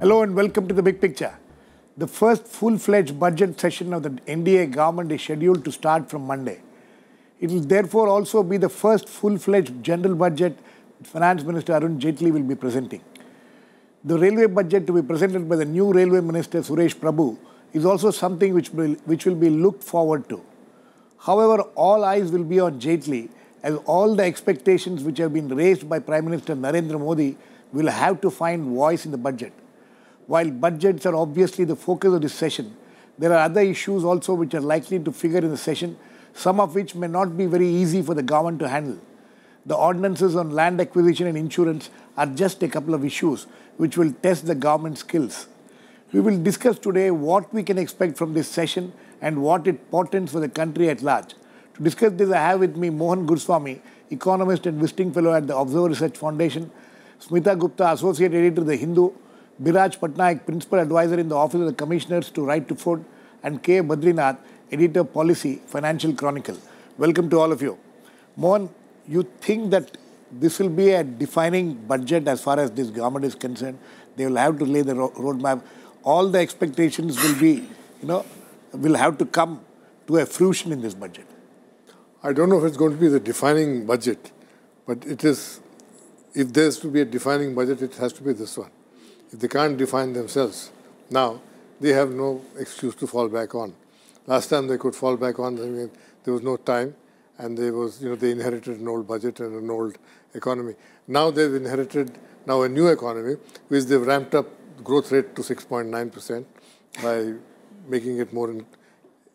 Hello and welcome to The Big Picture. The first full-fledged budget session of the NDA government is scheduled to start from Monday. It will therefore also be the first full-fledged general budget Finance Minister Arun Jaitley will be presenting. The railway budget to be presented by the new Railway Minister Suresh Prabhu is also something which will be looked forward to. However, all eyes will be on Jaitley as all the expectations which have been raised by Prime Minister Narendra Modi will have to find voice in the budget. While budgets are obviously the focus of this session, there are other issues also which are likely to figure in the session, some of which may not be very easy for the government to handle. The ordinances on land acquisition and insurance are just a couple of issues which will test the government's skills. We will discuss today what we can expect from this session and what it portends for the country at large. To discuss this, I have with me Mohan Guruswamy, Economist and Visiting Fellow at the Observer Research Foundation, Smita Gupta, Associate Editor of The Hindu, Biraj, Patnaik, Principal Advisor in the Office of the Commissioners to Right to Food, and Badarinath, Editor Policy, Financial Chronicle. Welcome to all of you. Mohan, you think that this will be a defining budget as far as this government is concerned? They will have to lay the roadmap. All the expectations will be, will have to come to a fruition in this budget. I don't know if it's going to be the defining budget, but it is, if there's to be a defining budget, it has to be this one. If they can't define themselves now, they have no excuse to fall back on. Last time they could fall back on, there was no time, and they inherited an old budget and an old economy. Now they've inherited a new economy, which they've ramped up growth rate to 6.9% by making it more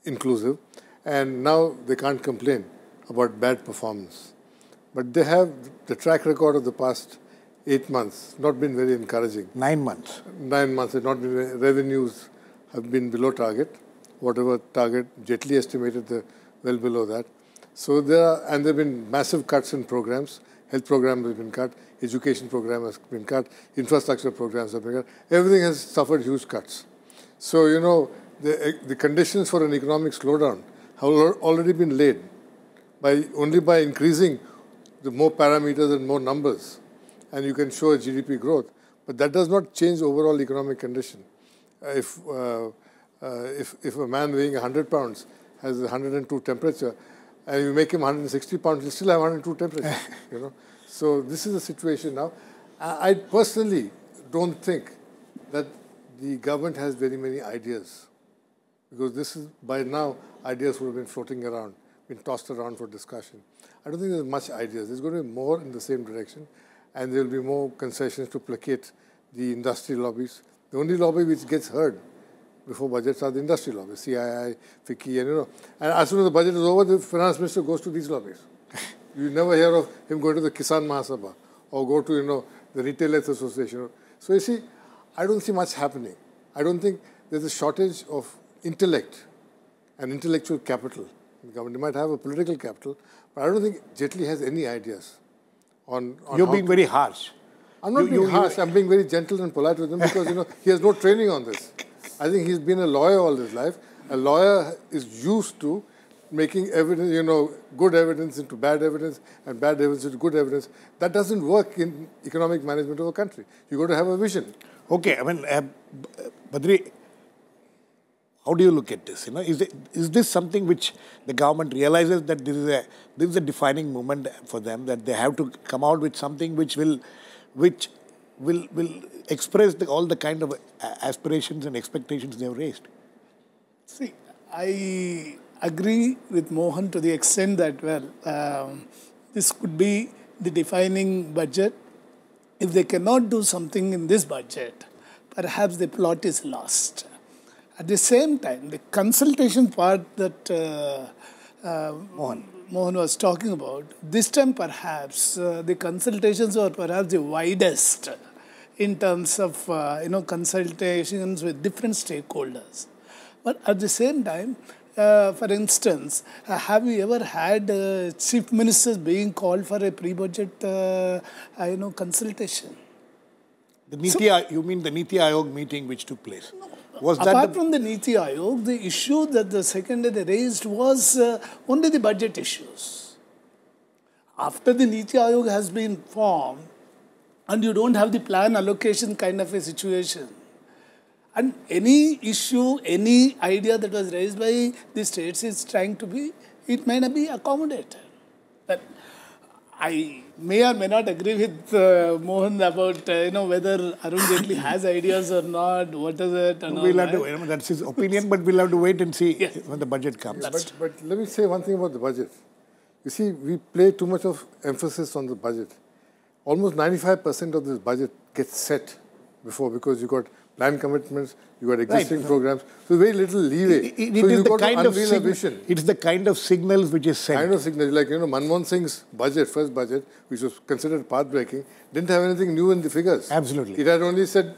inclusive. And now they can't complain about bad performance. But they have the track record of the past 8 months, not been very encouraging. 9 months. 9 months, revenues have been below target. Whatever target Jaitley estimated, they're well below that. So there have been massive cuts in programs. Health programs have been cut, education program has been cut, infrastructure programs have been cut. Everything has suffered huge cuts. So, the conditions for an economic slowdown have already been laid only by increasing the more parameters and more numbers. And you can show a GDP growth. But that does not change overall economic condition. If a man weighing 100 pounds has 102 temperature, and you make him 160 pounds, you still have 102 temperature. So this is the situation now. I personally don't think that the government has very many ideas, because by now ideas would have been floating around, been tossed around for discussion. I don't think there's much ideas. There's going to be more in the same direction, and there will be more concessions to placate the industry lobbies. The only lobby which gets heard before budgets are the industry lobbies, CII, FICCI, and as soon as the budget is over, the finance minister goes to these lobbies. You never hear of him going to the Kisan Mahasabha or go to, the Retailers Association. So you see, I don't see much happening. I don't think there's a shortage of intellect and intellectual capital. The government might have a political capital, but I don't think Jaitley has any ideas on You're being very harsh. I'm not being harsh. I'm being very gentle and polite with him because, he has no training on this. I think he's been a lawyer all his life. A lawyer is used to making evidence, good evidence into bad evidence and bad evidence into good evidence. That doesn't work in economic management of a country. You've got to have a vision. Okay, Badri, how do you look at this? Is this something which the government realizes that this is a defining moment for them, that they have to come out with something which will express all the kind of aspirations and expectations they have raised? See, I agree with Mohan to the extent that, this could be the defining budget. If they cannot do something in this budget, perhaps the plot is lost. At the same time, the consultation part that Mohan was talking about, this time perhaps the consultations are perhaps the widest in terms of consultations with different stakeholders. But at the same time, for instance, have you ever had chief ministers being called for a pre-budget consultation? You mean the Niti Aayog meeting which took place? No. Apart from the Niti Aayog, the issue that the secretary raised was only the budget issues. After the Niti Aayog has been formed, and you don't have the plan allocation kind of a situation, And any issue, any idea that was raised by the states is trying to be, it may not be accommodated. But I may or may not agree with Mohan about, whether Arun Jaitley has ideas or not, what is it, and We'll all have that. to, that's his opinion, but we'll have to wait and see when the budget comes. But let me say one thing about the budget. You see, we play too much of emphasis on the budget. Almost 95% of this budget gets set before, because you got plan commitments, you got existing programs, so very little leeway. It so is you the got kind to of unveil a vision. It's the kind of signals which is sent. Kind of signal, like, Manmohan Singh's budget, first budget, which was considered path-breaking, didn't have anything new in the figures. Absolutely. It had only said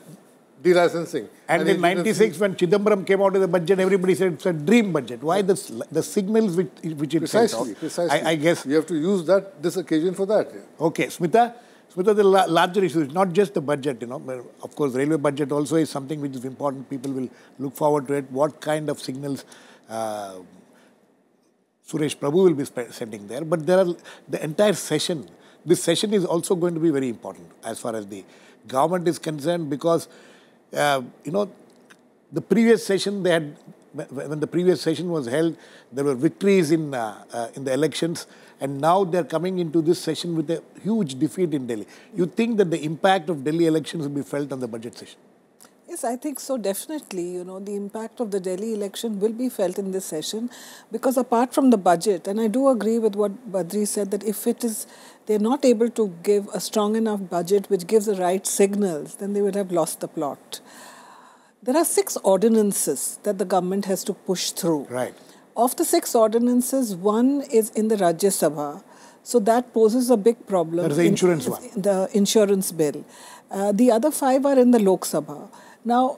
delicensing. And in 96, when Chidambaram came out with the budget, everybody said it's a dream budget. Why the signals which it sent out? Precisely. I guess. We have to use this occasion for that. Yeah. Okay, Smita, the larger issue is not just the budget, but of course, railway budget also is something which is important. People will look forward to it. What kind of signals Suresh Prabhu will be sending there. But there are the entire session. This session is also going to be very important as far as the government is concerned, because, the previous session, when the previous session was held, there were victories in the elections. And now they're coming into this session with a huge defeat in Delhi. You think that the impact of Delhi elections will be felt on the budget session? Yes, I think so, definitely. The impact of the Delhi election will be felt in this session, because apart from the budget, and I do agree with what Badri said, that if they're not able to give a strong enough budget which gives the right signals, then they will have lost the plot. There are 6 ordinances that the government has to push through. Right. Of the 6 ordinances, 1 is in the Rajya Sabha. So that poses a big problem. That is the insurance one. The insurance bill. The other 5 are in the Lok Sabha. Now,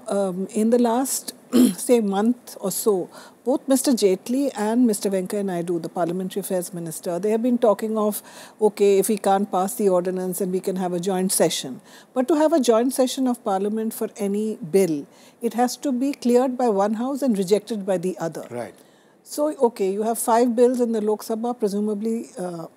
in the last, say, month or so, both Mr. Jaitley and Mr. Venkaiah Naidu, the Parliamentary Affairs Minister, they have been talking of, okay, if we can't pass the ordinance, then we can have a joint session. But to have a joint session of Parliament for any bill, it has to be cleared by one house and rejected by the other. Right. So, okay, you have 5 bills in the Lok Sabha, presumably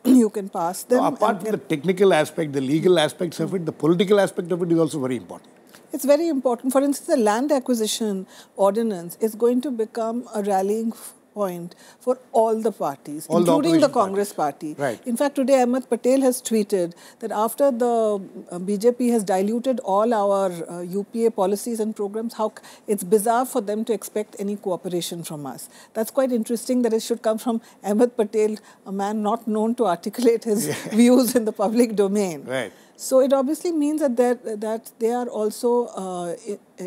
you can pass them. Now, apart from the technical aspect, the legal aspects of it, the political aspect of it is also very important. It's very important. For instance, the land acquisition ordinance is going to become a rallying point for all the parties, including the Congress party. Right. In fact, today Ahmed Patel has tweeted that after the BJP has diluted all our UPA policies and programs, how it's bizarre for them to expect any cooperation from us. That's quite interesting that it should come from Ahmed Patel, a man not known to articulate his views in the public domain. Right. So it obviously means that they are also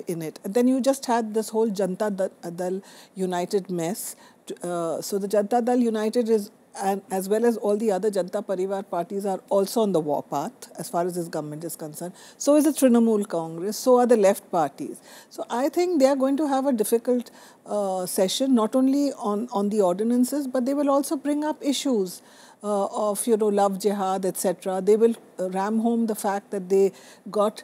in it. And then you just had this whole Janata Dal United mess. So the Janata Dal United is, and as well as all the other Janata Parivar parties, are also on the warpath as far as this government is concerned. So is the Trinamool Congress, so are the left parties. So I think they are going to have a difficult session, not only on the ordinances, but they will also bring up issues of, love jihad, etc. They will ram home the fact that they got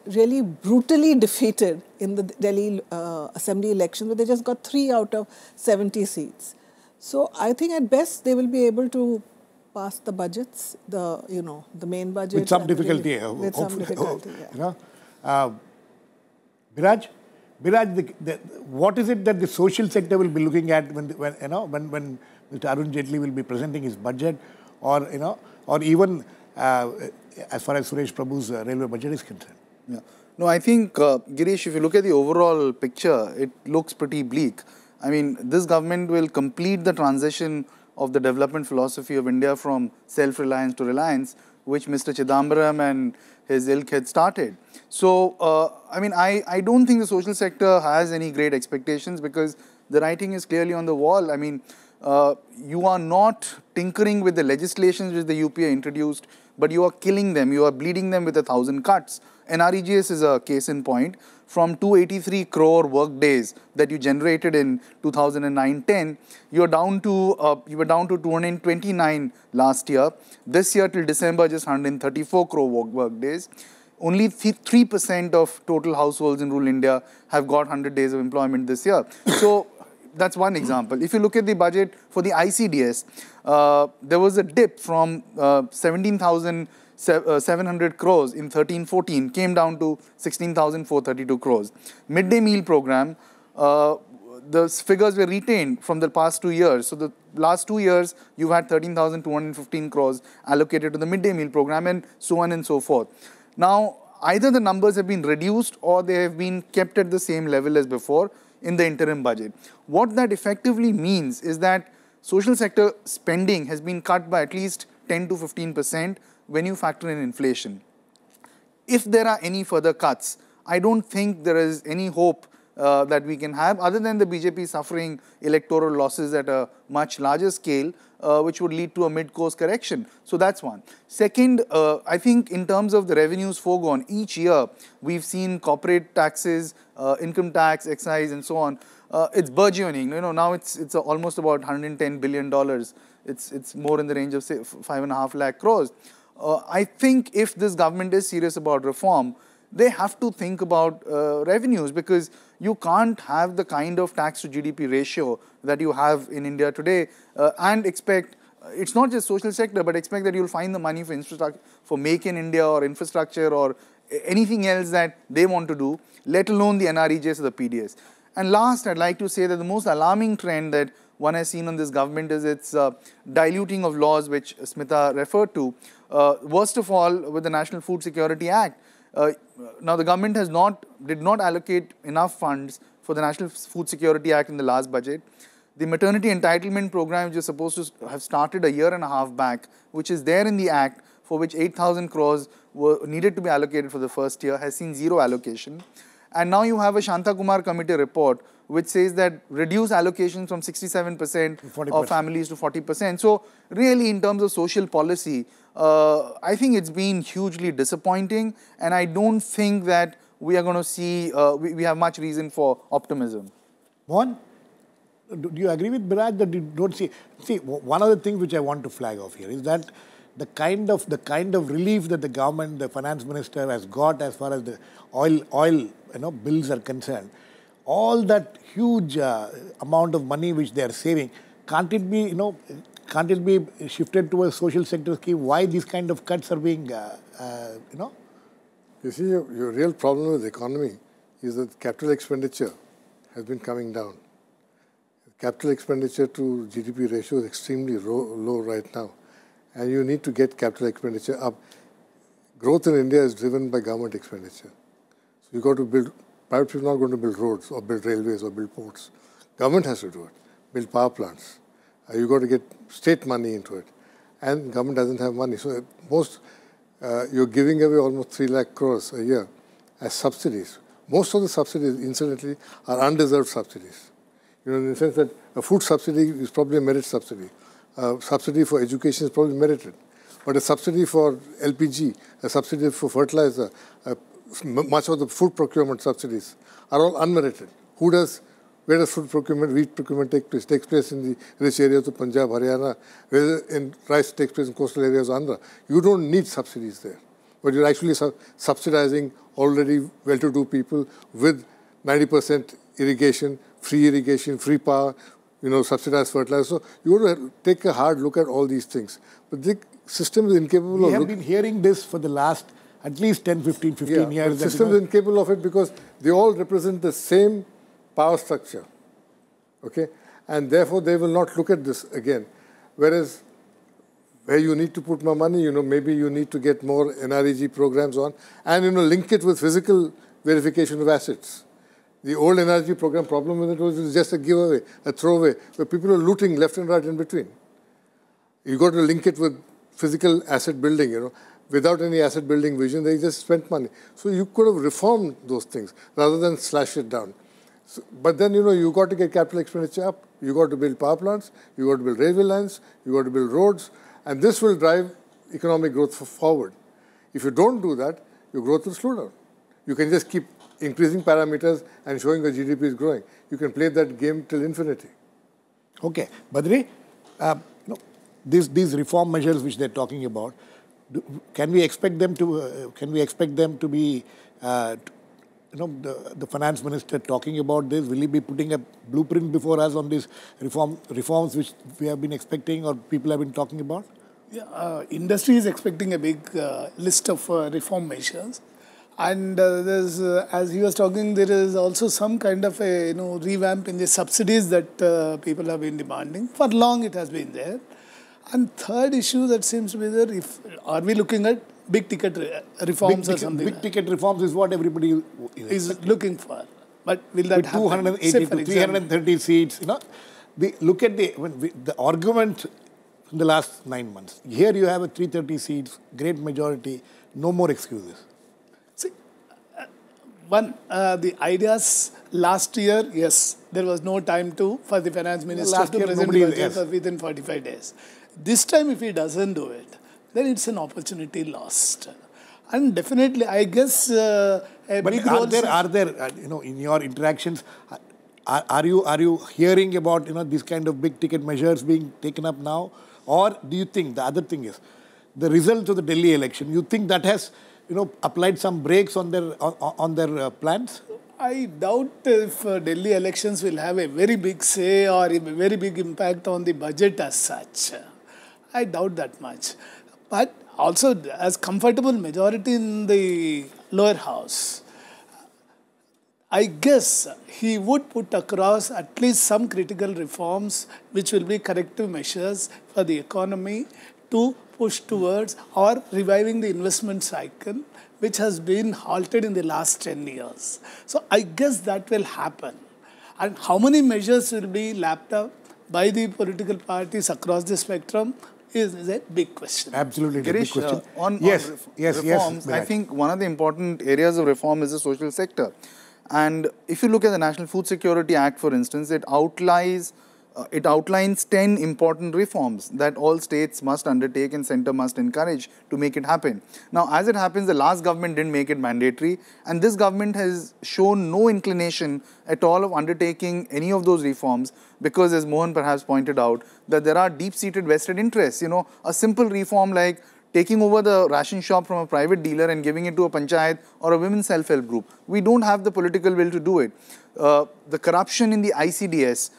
really brutally defeated in the Delhi Assembly elections, but they just got 3 out of 70 seats. So I think at best they will be able to pass the budgets, the main budget. With some difficulty. With some difficulty, yeah. Biraj, what is it that the social sector will be looking at when Mr. Arun Jaitley will be presenting his budget, or even as far as Suresh Prabhu's railway budget is concerned? Yeah. No, I think, Girish, if you look at the overall picture, it looks pretty bleak. I mean, this government will complete the transition of the development philosophy of India from self-reliance to reliance, which Mr. Chidambaram and his ilk had started. So, I don't think the social sector has any great expectations, because the writing is clearly on the wall. I mean, you are not tinkering with the legislations which the UPA introduced, but you are killing them. You are bleeding them with 1,000 cuts. NREGS is a case in point. From 283 crore work days that you generated in 2009-10, you were down to 229 last year. This year till December, just 134 crore work days. Only 3% of total households in rural India have got 100 days of employment this year. So that's one example. If you look at the budget for the ICDS, there was a dip from 17,000 700 crores in 13-14 came down to 16,432 crores. Midday meal program, the figures were retained from the past 2 years. So the last 2 years, you've had 13,215 crores allocated to the midday meal program and so on and so forth. Now, either the numbers have been reduced or they have been kept at the same level as before in the interim budget. What that effectively means is that social sector spending has been cut by at least 10 to 15% when you factor in inflation. If there are any further cuts, I don't think there is any hope that we can have, other than the BJP suffering electoral losses at a much larger scale, which would lead to a mid-course correction. So that's one. Second, I think in terms of the revenues foregone, each year we've seen corporate taxes, income tax, excise and so on. It's burgeoning. Now it's almost about $110 billion. It's more in the range of, say, 5.5 lakh crores. I think if this government is serious about reform, they have to think about revenues, because you can't have the kind of tax to GDP ratio that you have in India today and expect, it's not just social sector, but expect that you'll find the money for infrastructure, for Make in India or infrastructure or anything else that they want to do, let alone the NREJs or the PDS. And last, I'd like to say that the most alarming trend that one has seen on this government is its diluting of laws, which Smita referred to. Worst of all, with the National Food Security Act. Now, the government did not allocate enough funds for the National Food Security Act in the last budget. The maternity entitlement program, which is supposed to have started a year and a half back, which is there in the Act, for which 8,000 crores were needed to be allocated for the first year, has seen zero allocation. And now you have a Shanta Kumar committee report, which says that reduce allocations from 67% of families to 40%. So really, in terms of social policy, I think it's been hugely disappointing, and I don't think that we are going to see, we have much reason for optimism. Mohan, do you agree with Biraj that you don't see? See, one of the things which I want to flag off here is that the kind of relief that the government, the finance minister has got as far as the oil bills are concerned, all that huge amount of money which they are saving, can't it be shifted to a social sector scheme? Why these kind of cuts are being, You see, your real problem with the economy is that capital expenditure has been coming down. Capital expenditure to GDP ratio is extremely low right now. And you need to get capital expenditure up. Growth in India is driven by government expenditure. So you've got to build, private people are not going to build roads or build railways or build ports. Government has to do it, build power plants. You've got to get state money into it. And government doesn't have money. So you're giving away almost 3 lakh crores a year as subsidies. Most of the subsidies, incidentally, are undeserved subsidies. In the sense that a food subsidy is probably a merit subsidy. A subsidy for education is probably merited. But a subsidy for LPG, a subsidy for fertilizer, much of the food procurement subsidies are all unmerited. Where does food procurement, wheat procurement take place? It takes place in the rich areas of Punjab, Haryana, where in rice takes place in coastal areas of Andhra. You don't need subsidies there. But you're actually subsidizing already well-to-do people with 90% irrigation, free power, subsidized fertilizer. So you got to take a hard look at all these things. But the system is incapable of... We have been hearing this for the last at least 10, 15 years. The system is incapable of it because they all represent the same power structure. Okay? And therefore, they will not look at this again. Whereas, where you need to put more money, maybe you need to get more NREG programs on and, link it with physical verification of assets. The old NREG program problem with it was just a giveaway, a throwaway, where people are looting left and right in between. You got to link it with physical asset building, Without any asset building vision, they just spent money. So you could have reformed those things rather than slash it down. So, but then, you got to get capital expenditure up. You got to build power plants. You got to build railway lines. You got to build roads. And this will drive economic growth forward. If you don't do that, your growth will slow down. You can just keep increasing parameters and showing the GDP is growing. You can play that game till infinity. Okay. Badri, these reform measures which they're talking about, can we expect them to be the finance minister talking about this? Will he be putting a blueprint before us on these reforms which we have been expecting or people have been talking about? Yeah, industry is expecting a big list of reform measures, and there's, as he was talking, there is also some kind of a revamp in the subsidies that people have been demanding. For long, it has been there. And third issue that seems to be there: are we looking at big ticket reforms or something? Big ticket reforms is what everybody is looking for. But will that with happen? 280 to 330 seats, look at the argument in the last 9 months. Here you have a 330 seats, great majority, no more excuses. See, the ideas last year, yes, there was no time for the finance minister to present the budget within 45 days. This time, if he doesn't do it, then it's an opportunity lost. And definitely, I guess a big role. Are there in your interactions, are you hearing about these kind of big ticket measures being taken up now, or do you think the other thing is the result of the Delhi election? You think that has applied some brakes on their plans? I doubt if Delhi elections will have a very big say or a very big impact on the budget as such. I doubt that much. But also, as comfortable majority in the lower house, I guess he would put across at least some critical reforms which will be corrective measures for the economy to push towards or reviving the investment cycle, which has been halted in the last 10 years. So I guess that will happen. And how many measures will be lapped up by the political parties across the spectrum is a big question. Absolutely, Girish, big question. On Yes, reforms, I think one of the important areas of reform is the social sector. And if you look at the National Food Security Act, for instance, it outlines 10 important reforms that all states must undertake and centre must encourage to make it happen. Now, as it happens, the last government didn't make it mandatory, and this government has shown no inclination at all of undertaking any of those reforms because, as Mohan perhaps pointed out, that there are deep-seated vested interests. A simple reform like taking over the ration shop from a private dealer and giving it to a panchayat or a women's self-help group. We don't have the political will to do it. The corruption in the ICDS,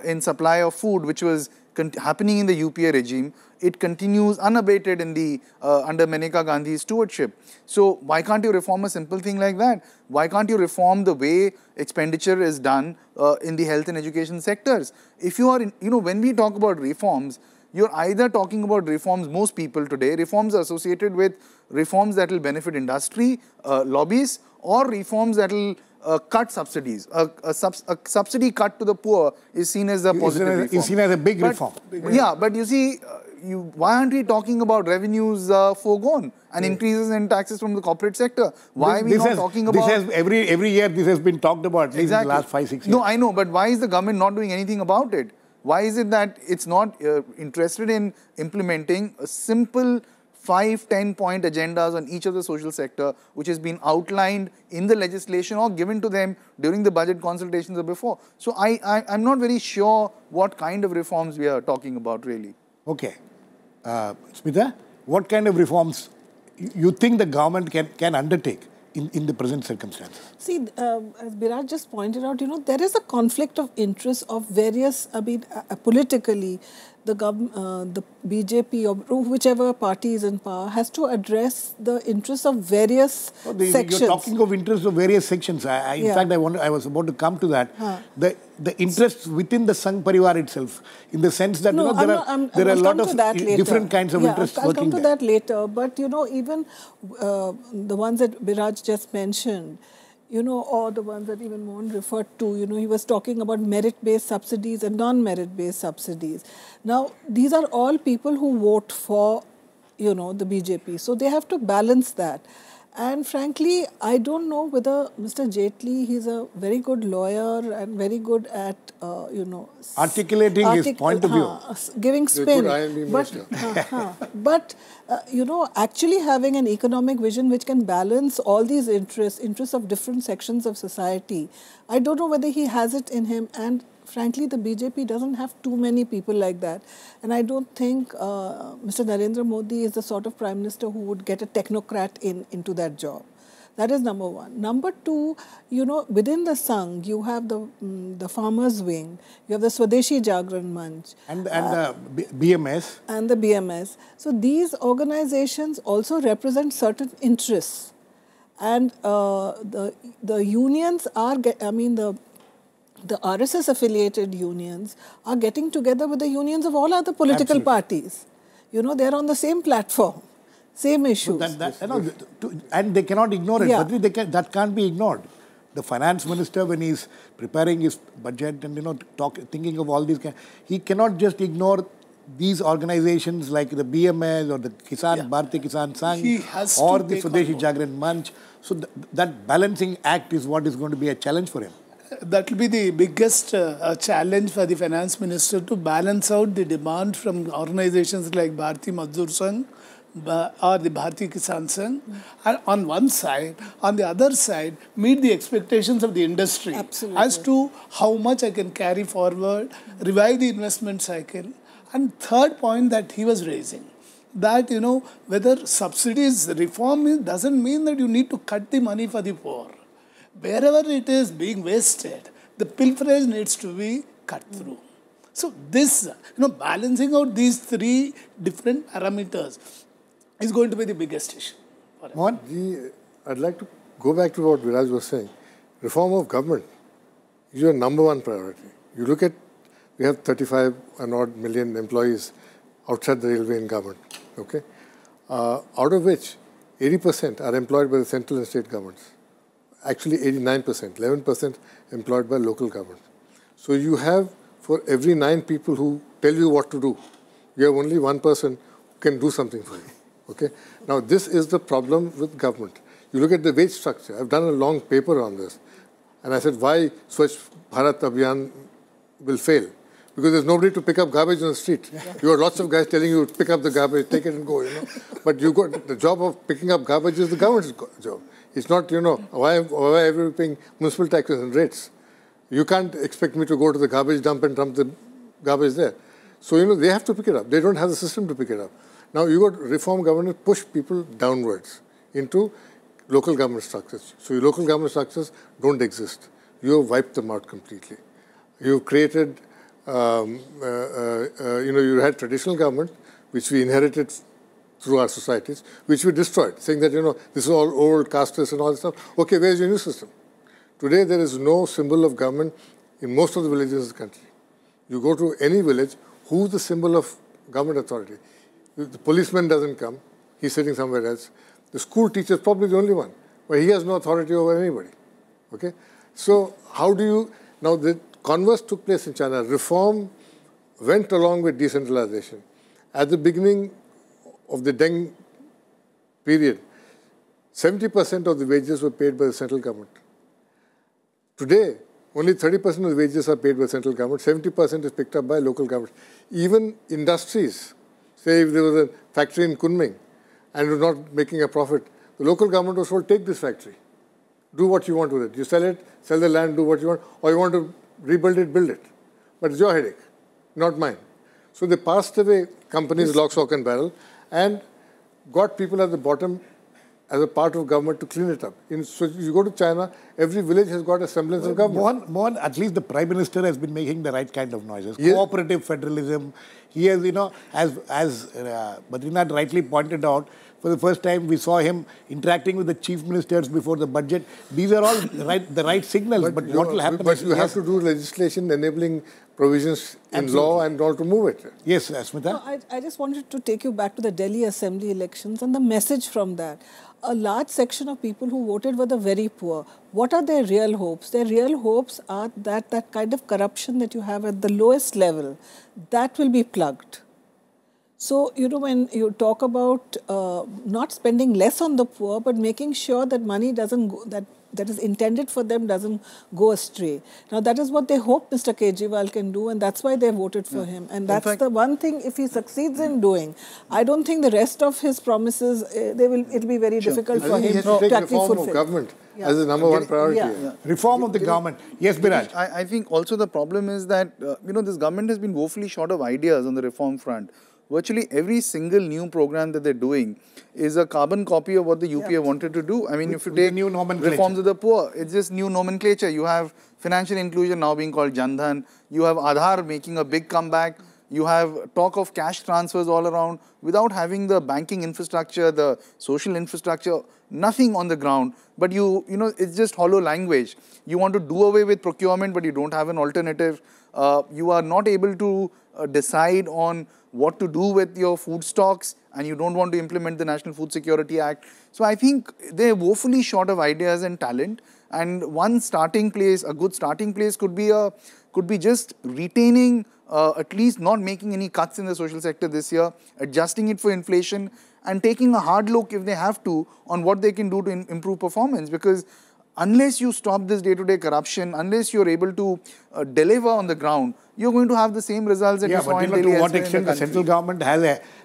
in supply of food, which was happening in the UPA regime, it continues unabated in the under Maneka Gandhi's stewardship. So why can't you reform a simple thing like that? Why can't you reform the way expenditure is done in the health and education sectors? If you are, when we talk about reforms, you're either talking about reforms, most people today, reforms are associated with reforms that will benefit industry, lobbies, or reforms that will cut subsidies. A subsidy cut to the poor is seen as a positive reform. Is seen as a big reform. Yeah, but you see, why aren't we talking about revenues foregone and increases in taxes from the corporate sector? Why are we not talking about... Every year this has been talked about, at least in the last 5-6 years. No, I know, but why is the government not doing anything about it? Why is it that it's not interested in implementing a simple 5-10 point agendas on each of the social sector, which has been outlined in the legislation or given to them during the budget consultations or before? So I'm not very sure what kind of reforms we are talking about, really. Okay. Smita, what kind of reforms you think the government can undertake in the present circumstances? See, as Biraj just pointed out, there is a conflict of interest of various, politically, the BJP or whichever party is in power has to address the interests of various sections. You're talking of interests of various sections. In fact, I was about to come to that. The interests within the Sangh Parivar itself, in the sense that there are a lot of different kinds of interests working there. I'll come to that later. But, even the ones that Biraj just mentioned, or the ones that even Mohan referred to, he was talking about merit-based subsidies and non-merit-based subsidies. Now, these are all people who vote for, the BJP. So they have to balance that. And frankly, I don't know whether Mr. Jaitley, he's a very good lawyer and very good at, articulating his point of view. Giving spin. But actually having an economic vision which can balance all these interests of different sections of society, I don't know whether he has it in him. And frankly, the BJP doesn't have too many people like that. And I don't think Mr. Narendra Modi is the sort of Prime Minister who would get a technocrat into that job. That is number one. Number two, within the Sangh, you have the farmers' wing, you have the Swadeshi Jagran Manch. And the BMS. And the BMS. So these organizations also represent certain interests. And the unions are, the RSS affiliated unions are getting together with the unions of all other political parties. They're on the same platform. Same issues. And they cannot ignore it. Yeah. But that can't be ignored. The finance minister, when he's preparing his budget and thinking of all these, he cannot just ignore these organizations like the BMS or the Bharatiya Kisan Sangh or the Swadeshi Jagran Manch. So that balancing act is what is going to be a challenge for him. That will be the biggest challenge for the finance minister, to balance out the demand from organizations like Bharatiya Mazdoor Sangh or the Bharatiya Kisan Sangh on one side, on the other side, meet the expectations of the industry. Absolutely. As to how much I can carry forward, revive the investment cycle. And third point that he was raising, that whether subsidies reform doesn't mean that you need to cut the money for the poor. Wherever it is being wasted, the pilferage needs to be cut through. So this, balancing out these three different parameters is going to be the biggest issue. Mohan? I'd like to go back to what Biraj was saying. Reform of government is your number one priority. You look at, we have 35 and odd million employees outside the railway in government, okay? Out of which 80% are employed by the central and state governments. Actually 89%, 11% employed by local government. So you have, for every 9 people who tell you what to do, you have only one person who can do something for you. Okay? Now this is the problem with government. You look at the wage structure. I've done a long paper on this. And I said, why Swachh Bharat Abhiyan will fail? Because there's nobody to pick up garbage on the street. Yeah. You got lots of guys telling you, pick up the garbage, take it and go, But you got the job of picking up garbage is the government's job. It's not, why are we paying municipal taxes and rates? You can't expect me to go to the garbage dump and dump the garbage there. So, they have to pick it up. They don't have the system to pick it up. Now, you got reform government push people downwards into local government structures. So, your local government structures don't exist. You have wiped them out completely. You've created, you had traditional government, which we inherited through our societies, which we destroyed, saying that, this is all old, casteist and all this stuff. Okay, where's your new system? Today, there is no symbol of government in most of the villages in the country. You go to any village, who's the symbol of government authority? The policeman doesn't come. He's sitting somewhere else. The school teacher is probably the only one, but he has no authority over anybody. Okay? So how do you... Now, the converse took place in China. Reform went along with decentralization. At the beginning of the Deng period, 70% of the wages were paid by the central government. Today, only 30% of the wages are paid by the central government, 70% is picked up by local government. Even industries, say if there was a factory in Kunming and was not making a profit, the local government was told, take this factory, do what you want with it. You sell it, sell the land, do what you want, or you want to rebuild it, build it. But it's your headache, not mine. So they passed away companies, lock, stock and barrel, and got people at the bottom as a part of government to clean it up. So if you go to China, every village has got a semblance of government. Mohan, at least the Prime Minister has been making the right kind of noises. Yes. Cooperative federalism. He has, as Badarinath rightly pointed out, for the first time we saw him interacting with the chief ministers before the budget. These are all the right signals. But what will happen is you have to do legislation enabling provisions in law and all to move it. Yes, Smita? No, I just wanted to take you back to the Delhi Assembly elections and the message from that. A large section of people who voted were the very poor. What are their real hopes? Their real hopes are that that kind of corruption that you have at the lowest level, that will be plugged. So, when you talk about not spending less on the poor, but making sure that money doesn't go, that is intended for them doesn't go astray. Now, that is what they hope Mr. Kejriwal can do, and that's why they voted for him. And that's the one thing, if he succeeds in doing, I don't think the rest of his promises, it'll be very difficult for him to actually reform fulfill. Of government as the number one priority. Reform of the government. Yes, Biraj. I think also the problem is that, this government has been woefully short of ideas on the reform front. virtually every single new program that they're doing is a carbon copy of what the UPA wanted to do. I mean, if you take new reforms of the poor, it's just new nomenclature. You have financial inclusion now being called Jan Dhan. You have Aadhaar making a big comeback. You have talk of cash transfers all around without having the banking infrastructure, the social infrastructure, nothing on the ground. But you know, it's just hollow language. You want to do away with procurement, but you don't have an alternative. You are not able to decide on what to do with your food stocks, and you don't want to implement the National Food Security Act. So I think they're woefully short of ideas and talent. And one starting place, a good starting place could be just retaining, at least not making any cuts in the social sector this year, adjusting it for inflation, and taking a hard look, if they have to, on what they can do to improve performance. Because unless you stop this day-to-day corruption, unless you're able to deliver on the ground, you're going to have the same results that you saw in Delhi. To what extent the central government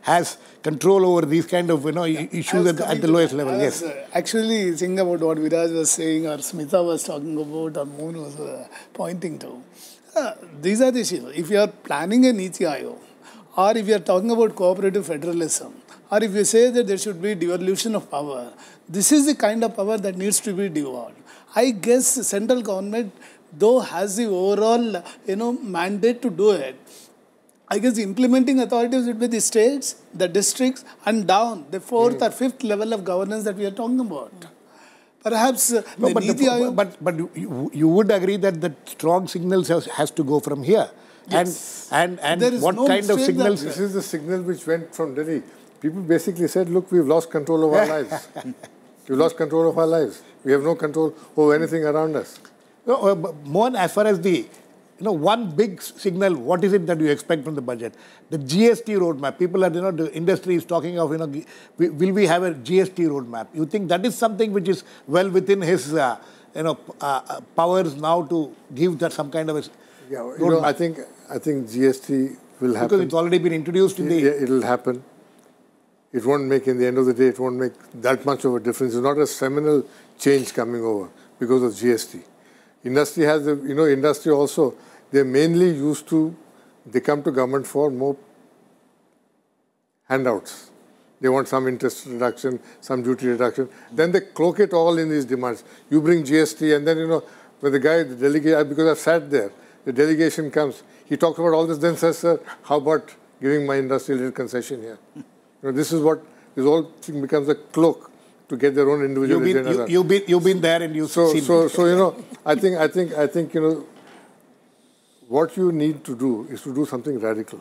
has control over these kind of issues at the lowest level? Yes. Actually, thinking about what Biraj was saying, or Smita was talking about, or Mohan was pointing to. These are the issues. If you are planning a Niti Aayog, or if you are talking about cooperative federalism, or if you say that there should be devolution of power, this is the kind of power that needs to be devolved. I guess the central government, though, has the overall mandate to do it. I guess the implementing authorities would be the states, the districts, and down, the fourth or fifth level of governance that we are talking about. Perhaps but you would agree that the strong signals has to go from here. Yes. And what kind of signals? This is the signal which went from Delhi. People basically said, look, we've lost control of our lives. We've lost control of our lives. We have no control over anything around us. Mohan, as far as the, one big signal, what is it that you expect from the budget? The GST roadmap. People are, the industry is talking of, will we have a GST roadmap? You think that is something which is well within his, powers now to give that some kind of a roadmap? I think GST will happen. Because it's already been introduced in the... Yeah, it will happen. It won't make, in the end of the day, it won't make that much of a difference. It's not a seminal change coming over because of GST. Industry has, industry also, they're mainly used to, they come to government for more handouts. They want some interest reduction, some duty reduction. Then they cloak it all in these demands. You bring GST, and then, when the guy, the delegate, because I've sat there, the delegation comes, he talks about all this, then says, sir, how about giving my industry a little concession here? This is what, this whole thing becomes a cloak to get their own individual agenda. You've been there and you've seen it. I think, what you need to do is to do something radical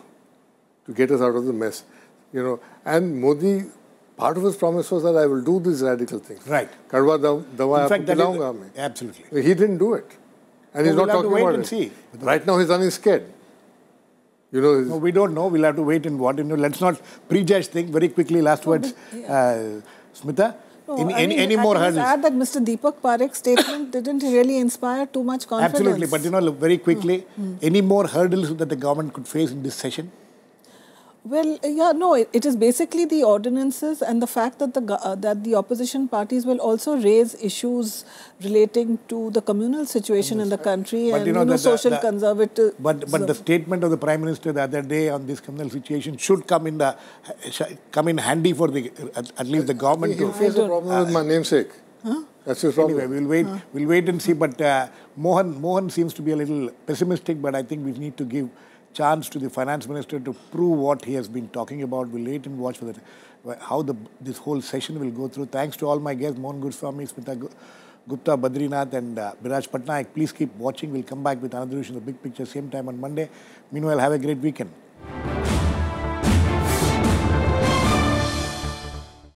to get us out of the mess. And Modi, part of his promise was that I will do these radical things. Right. Karwa dawa aapko pilaunga main. Absolutely. He didn't do it. And he's not talking about it. See. Right now he's running scared. No, we don't know. We'll have to wait and watch. Let's not prejudge things. Very quickly, last words. Smita, any more hurdles? Add that Mr. Deepak Parekh's statement didn't really inspire too much confidence. Absolutely. But, very quickly, any more hurdles that the government could face in this session? Well, it is basically the ordinances and the fact that the opposition parties will also raise issues relating to the communal situation in the country and social conservative. But the statement of the Prime Minister the other day on this communal situation should come in handy for at least the government. He face a problem with my namesake. Huh? That's his problem. Anyway, we'll wait and see. But Mohan seems to be a little pessimistic. But I think we need to give chance to the finance minister to prove what he has been talking about. We'll wait and watch for how this whole session will go through. Thanks to all my guests, Mohan Guruswamy, Smita Gupta, Badarinath and Biraj Patnaik. Please keep watching. We'll come back with another edition of The Big Picture, same time on Monday. Meanwhile, have a great weekend.